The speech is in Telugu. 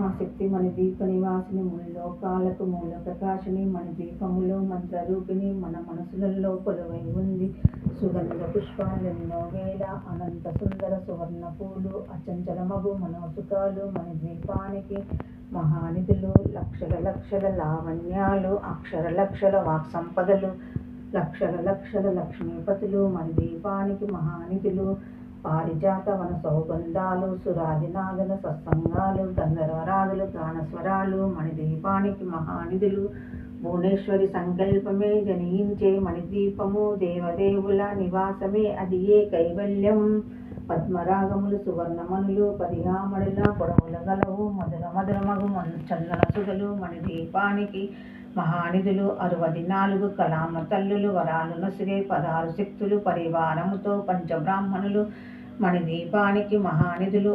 మహాశక్తి మణిదీప నివాసిని ముల్లోకాలకు మూల ప్రకాశిని మణిదీపములో మంత్రరూపిణి మన మనసులలో కొలువై ఉంది. సుగంధ పుష్పాలెన్నో వేల అనంత సుందర సువర్ణ పూలు అచంచలమగు మనోసుకాలు మణిద్వీపానికి మహానిధులు. లక్షల లక్షల లావణ్యాలు అక్షర లక్షల వాక్సంపదలు లక్షల లక్షల లక్ష్మీపతులు మణిదీపానికి మహానిధులు. పారిజాత వన సౌగంధాలు సురాదినాదుల సత్సంగాలు గంధర్వరాదులు గానస్వరాలు మణిదీపానికి మహానిధులు. భువనేశ్వరి సంకల్పమే జనించే మణిదీపము దేవదేవుల నివాసమే అది ఏ కైవల్యం. పద్మరాగములు సువర్ణమణులు పరిహామణుల పొడవుల గలవు మధుర మధురమగు చందన సుధలు మణిదీపానికి మహానిధులు. 64 కళామ తల్లులు వరాలు నసిరే 16 శక్తులు పరివారముతో పంచబ్రాహ్మణులు మణిదీపానికి మహానిధులు.